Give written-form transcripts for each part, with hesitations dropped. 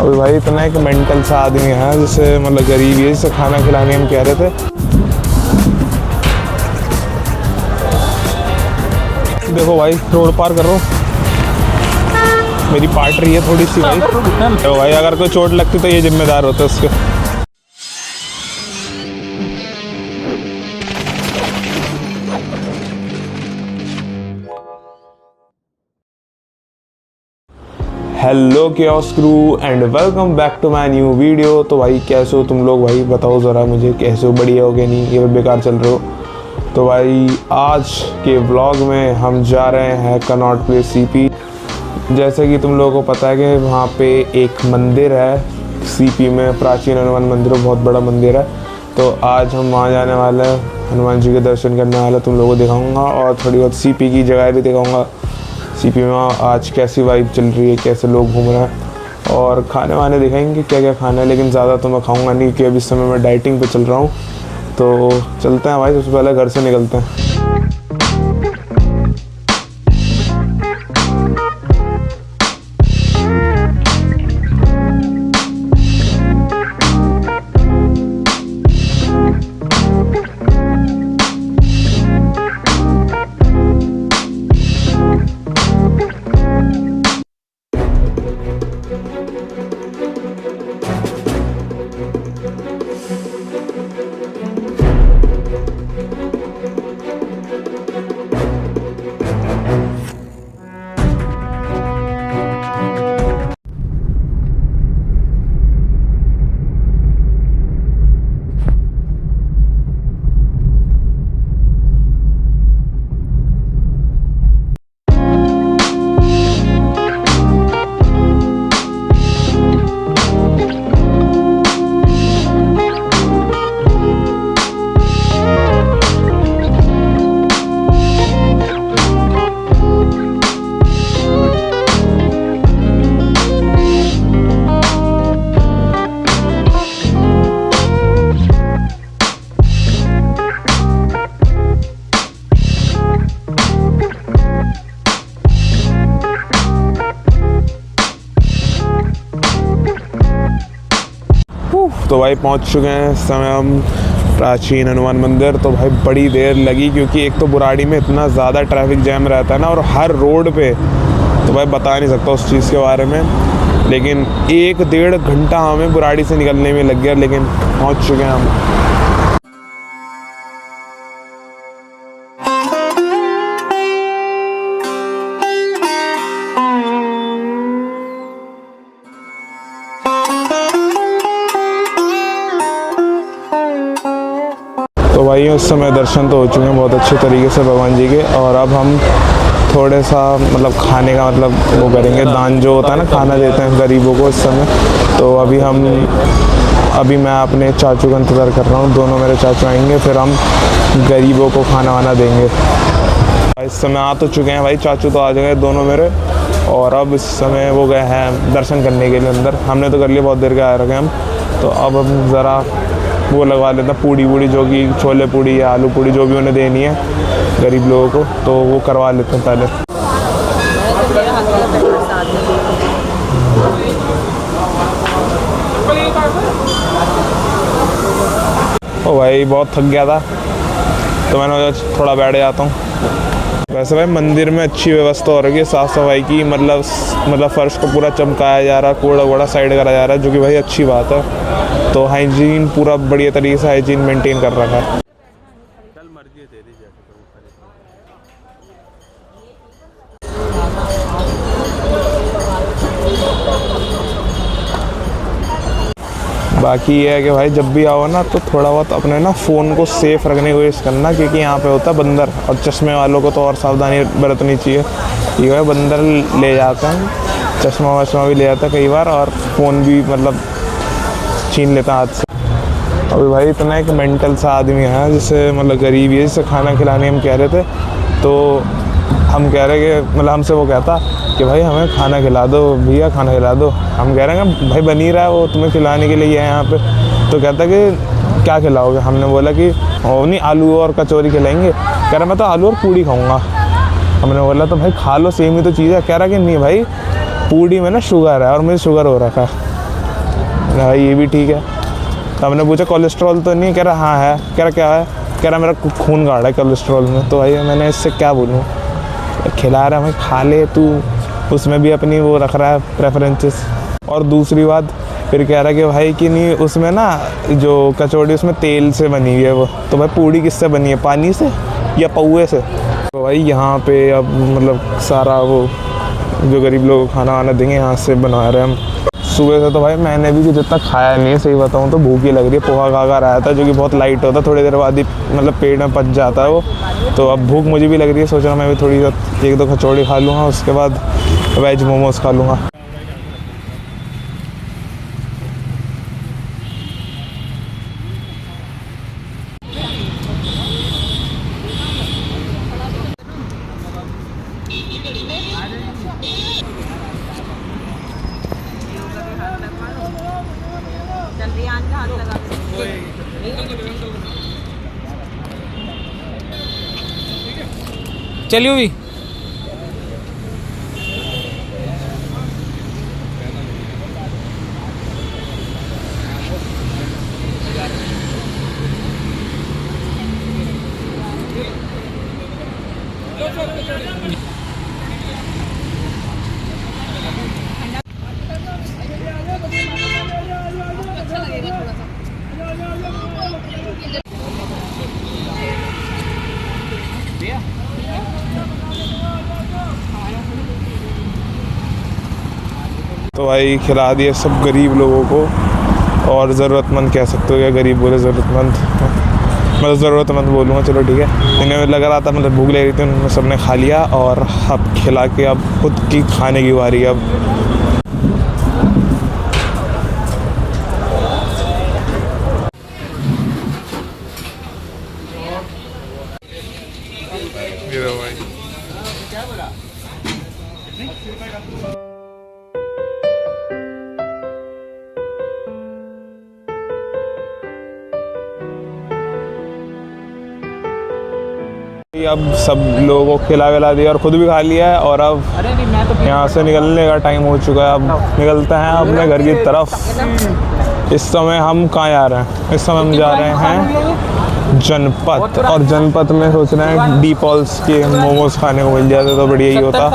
अभी भाई इतना एक मेंटल सा आदमी है जिसे मतलब गरीब है, जिसे खाना खिलाने हम कह रहे थे। देखो भाई रोड पार कर रहा हूँ, मेरी पार्ट रही है थोड़ी सी भाई। तो भाई अगर कोई चोट लगती तो ये जिम्मेदार होता उसके। Hello chaos crew and welcome back to my new video. तो भाई कैसे हो तुम लोग? भाई बताओ ज़रा मुझे, कैसे हो? बढ़िया हो गया? नहीं ये बेकार चल रहे हो? तो भाई आज के व्लॉग में हम जा रहे हैं कनॉट प्लेस सीपी। जैसे कि तुम लोगों को पता है कि वहाँ पे एक मंदिर है सीपी में, प्राचीन हनुमान मंदिर, बहुत बड़ा मंदिर है। तो आज हम वहाँ जाने वाले हैं, हनुमान जी के दर्शन करने वाले, तुम लोगों को दिखाऊंगा और थोड़ी बहुत सीपी की जगह भी दिखाऊंगा। सीपी में आज कैसी वाइब चल रही है, कैसे लोग घूम रहे हैं, और खाने वाने दिखाएंगे क्या क्या खाना है। लेकिन ज़्यादा तो मैं खाऊंगा नहीं क्योंकि अभी इस समय मैं डाइटिंग पे चल रहा हूँ। तो चलते हैं भाई, सबसे पहले घर से निकलते हैं। तो भाई पहुंच चुके हैं इस समय हम प्राचीन हनुमान मंदिर। तो भाई बड़ी देर लगी क्योंकि एक तो बुराड़ी में इतना ज़्यादा ट्रैफिक जैम रहता है ना, और हर रोड पे, तो भाई बता नहीं सकता उस चीज़ के बारे में। लेकिन 1-1.5 घंटा हमें बुराड़ी से निकलने में लग गया, लेकिन पहुंच चुके हैं हम। तो भाई उस समय दर्शन तो हो चुके हैं बहुत अच्छे तरीके से भगवान जी के, और अब हम थोड़े सा मतलब खाने का मतलब वो करेंगे, दान जो होता है ना, खाना देते हैं गरीबों को इस समय। तो अभी मैं अपने चाचू का इंतज़ार कर रहा हूँ, दोनों मेरे चाचू आएंगे, फिर हम गरीबों को खाना वाना देंगे। इस समय आ तो चुके हैं भाई, चाचू तो आ गए दोनों मेरे, और अब इस समय वो गए हैं दर्शन करने के लिए अंदर। हमने तो कर लिया, बहुत देर के आ रखे हम। तो अब हम ज़रा वो लगवा लेते हैं पूड़ी वूड़ी, जो कि छोले पूड़ी या आलू पूड़ी जो भी उन्हें देनी है गरीब लोगों को, तो वो करवा लेते हैं पहले। ओ भाई बहुत थक गया था तो मैंने थोड़ा बैठ जाता हूँ। वैसे भाई मंदिर में अच्छी व्यवस्था हो रही है साफ़ सफाई की, मतलब फ़र्श को पूरा चमकाया जा रहा है, कूड़ा वूड़ा साइड करा जा रहा है, जो कि भाई अच्छी बात है। तो हाइजीन पूरा बढ़िया तरीके से हाइजीन मेंटेन कर रखा है। बाकी ये है कि भाई जब भी आओ ना तो थोड़ा बहुत अपने ना फ़ोन को सेफ़ रखने की कोशिश करना, क्योंकि यहाँ पे होता है बंदर, और चश्मे वालों को तो और सावधानी बरतनी चाहिए। ये है बंदर ले जाते हैं, चश्मा वश्मा भी ले जाता है कई बार, और फ़ोन भी मतलब छीन लेता हाथ से। अभी भाई इतना एक मेंटल सा आदमी है जिसे मतलब गरीब है, जिसे खाना खिलाने हम कह रहे थे। तो हम कह रहे कि मतलब हमसे वो कहता कि भाई हमें खाना खिला दो भैया, खाना खिला दो। हम कह रहे हैं भाई बन ही रहा है, वो तुम्हें खिलाने के लिए है यहाँ पे। तो कहता कि क्या खिलाओगे? हमने बोला कि नहीं, आलू और कचौरी खिलाएंगे। कह रहा मैं तो आलू और पूड़ी खाऊंगा। हमने बोला तो भाई खा लो, सेम ही तो चीज़ है। कह रहा कि नहीं भाई, पूड़ी में ना शुगर है और मुझे शुगर हो रखा है। भाई ये भी ठीक है। तो हमने पूछा कोलेस्ट्रॉल तो नहीं? कह रहा हाँ है। कह रहा क्या है? कह रहा मेरा खून गाढ़ा है कोलेस्ट्रॉल में। तो भाई मैंने इससे क्या बोलूँ, खिला रहा है भाई, खा ले तू, उसमें भी अपनी वो रख रहा है प्रेफरेंसेस। और दूसरी बात फिर कह रहा है कि भाई कि नहीं उसमें ना जो कचौड़ी उसमें तेल से बनी हुई है वो। तो भाई पूड़ी किससे बनी है, पानी से या पौए से? तो भाई यहाँ पे अब मतलब सारा वो जो गरीब लोगों को खाना वाना देंगे यहाँ से बना रहे हैं हम। सुबह से तो भाई मैंने भी जितना खाया नहीं है, सही बताऊँ तो भूख ही लग रही है। पोहा खा कर आया था जो कि बहुत लाइट होता है, थोड़ी देर बाद ही मतलब पेट में पच जाता है वो। तो अब भूख मुझे भी लग रही है, सोच रहा मैं भी थोड़ी एक दो कचौड़ी खा लूँगा, उसके बाद वेज मोमोज खा लूँगा। चलियो भी तो भाई खिला दिए सब गरीब लोगों को, और ज़रूरतमंद कह सकते हो, या गरीब बोले ज़रूरतमंद, मैं ज़रूरतमंद बोलूँगा, चलो ठीक है। इन्हें लग रहा था मतलब भूख लग रही थी, उन्होंने सबने खा लिया और अब खिला के अब खुद की खाने की बारी है अब। अब सब लोगों को खिला विला दिया और ख़ुद भी खा लिया है, और अब यहाँ से निकलने का टाइम हो चुका है। अब निकलते हैं अपने घर की तरफ। इस समय हम कहाँ जा रहे हैं? इस समय हम जा रहे हैं जनपथ, और जनपथ में सोच रहे हैं डी पॉल्स के मोमोज खाने को मिल जाते तो बढ़िया ही होता।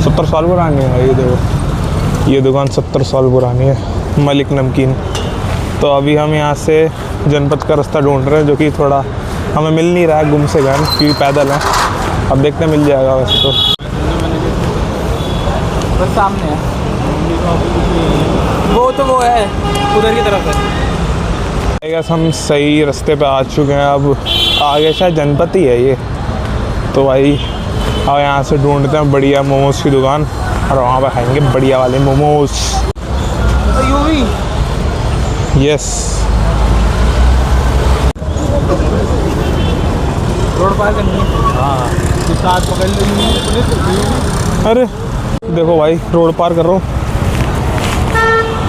70 साल पुरानी है ये, देखो ये दुकान 70 साल पुरानी है, मलिक नमकीन। तो अभी हम यहाँ से जनपथ का रास्ता ढूंढ रहे हैं, जो कि थोड़ा हमें मिल नहीं रहा है, गुम से गए क्योंकि पैदल हैं। अब देखते हैं मिल जाएगा वैसे तो। बस सामने है वो है उधर की तरफ है। आई हम सही रास्ते पे आ चुके हैं। अब आगे शायद जनपथ ही है ये। तो भाई अब यहाँ से ढूंढते हैं बढ़िया मोमोज की दुकान, और वहाँ पे खाएंगे बढ़िया वाले मोमोज। यस, रोड पार करनी है। हाँ साथ पकड़ लेंगे पुलिस। अरे देखो भाई रोड पार कर रहा हूँ,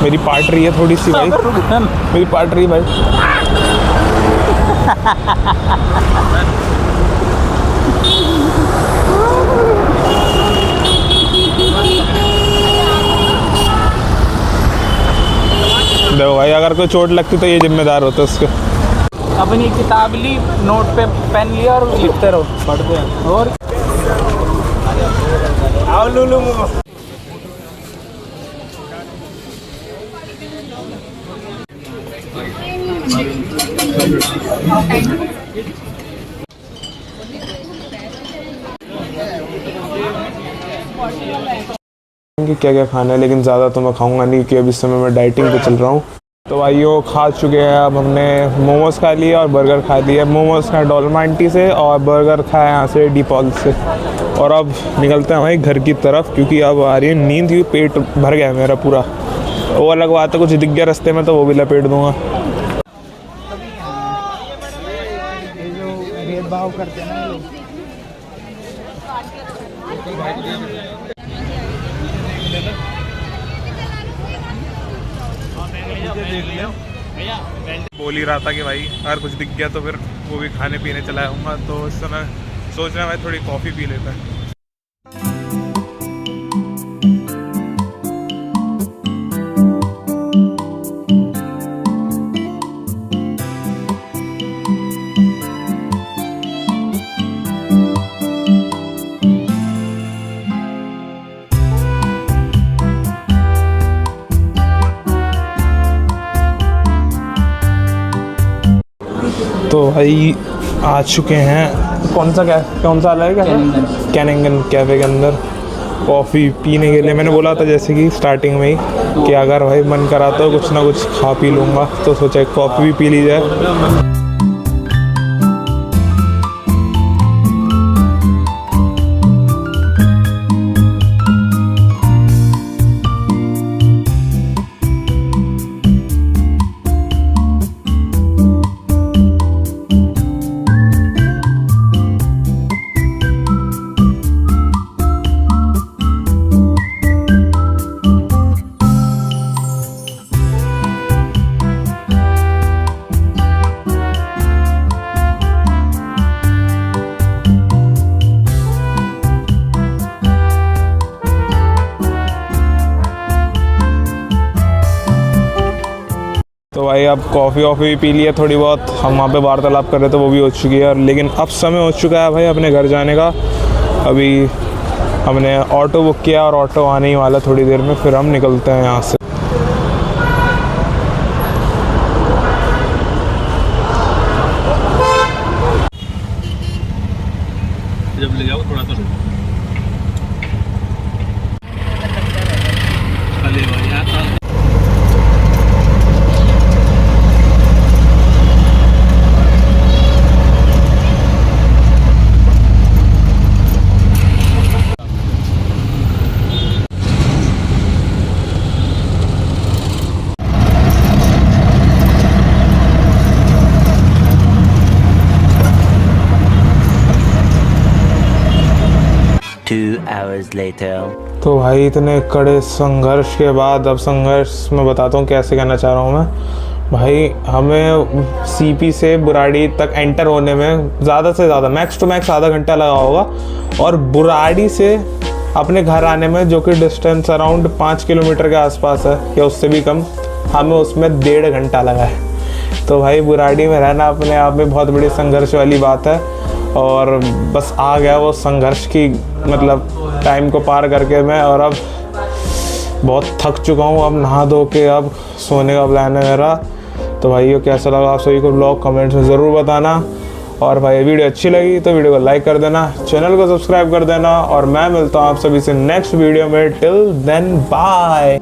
मेरी पार्ट रही है थोड़ी सी भाई, मेरी पार्ट रही है भाई। देखो भाई अगर कोई चोट लगती तो ये जिम्मेदार होता उसके। अपनी किताब ली, नोट पे पेन लिया और लिखते रहो, पढ़ते हैं। और आओ लूलू कि क्या क्या खाना है, लेकिन ज़्यादा तो मैं खाऊंगा नहीं क्योंकि अभी इस समय मैं डाइटिंग पे चल रहा हूँ। तो भाइयों खा चुके हैं, अब हमने मोमोज़ खा लिया और बर्गर खा लिया। मोमोज़ खाए डोलमा आंटी से और बर्गर खाया यहाँ से डी पॉल से। और अब निकलते हैं भाई घर की तरफ, क्योंकि अब आ रही है नींद, क्योंकि पेट भर गया मेरा पूरा। वो अलग बात है, कुछ दिख गया रास्ते में तो वो भी लपेट दूँगा। भेदभाव करते हैं ना लोग। बोल ही रहा था कि भाई अगर कुछ दिख गया तो फिर वो भी खाने पीने चला आऊँगा। तो इस समय सोच रहा है भाई थोड़ी कॉफ़ी पी लेता है। तो भाई आ चुके हैं कौन सा वाला है क्या कैनिंगन कैफ़े के अंदर कॉफ़ी पीने के लिए। मैंने बोला था जैसे कि स्टार्टिंग में ही कि अगर भाई मन करा तो कुछ ना कुछ खा पी लूँगा, तो सोचा कॉफ़ी भी पी ली जाए। तो भाई अब कॉफ़ी वॉफ़ी पी लिया थोड़ी बहुत, हम वहाँ पे वार्तालाप कर रहे थे वो भी हो चुकी है, लेकिन अब समय हो चुका है भाई अपने घर जाने का। अभी हमने ऑटो बुक किया और ऑटो आने ही वाला थोड़ी देर में, फिर हम निकलते हैं यहाँ से। जब ले जाओ थोड़ा सा तो भाई इतने कड़े संघर्ष के बाद, अब संघर्ष मैं बताता हूँ कैसे कहना चाह रहा हूँ मैं। भाई हमें सीपी से बुराड़ी तक एंटर होने में ज़्यादा से ज़्यादा मैक्स टू मैक्स आधा घंटा लगा होगा, और बुराड़ी से अपने घर आने में, जो कि डिस्टेंस अराउंड 5 किलोमीटर के आसपास है या उससे भी कम, हमें उसमें 1.5 घंटा लगा है। तो भाई बुराड़ी में रहना अपने आप में बहुत बड़ी संघर्ष वाली बात है, और बस आ गया वो संघर्ष की मतलब टाइम को पार करके मैं, और अब बहुत थक चुका हूँ। अब नहा धो के अब सोने का प्लान है मेरा। तो भाई ये कैसा लगा आप सभी को ब्लॉग कमेंट्स में ज़रूर बताना, और भाई वीडियो अच्छी लगी तो वीडियो को लाइक कर देना, चैनल को सब्सक्राइब कर देना, और मैं मिलता हूँ आप सभी से नेक्स्ट वीडियो में। Till then bye.